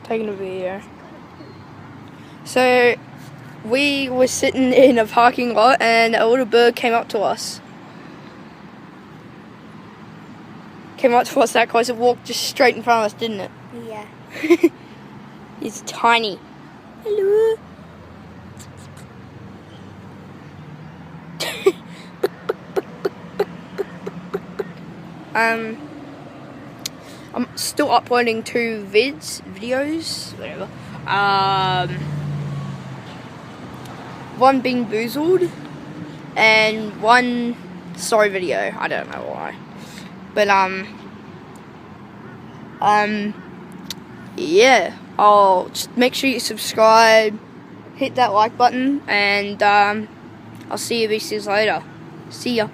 taking a video. So we were sitting in a parking lot and a little bird came up to us. That close. It walked just straight in front of us, didn't it? Yeah. It's tiny. Hello. I'm still uploading 2 videos, whatever. One being boozled, and one story video. I don't know why, but yeah. I'll just make sure you subscribe, hit that like button, and I'll see you later. See ya.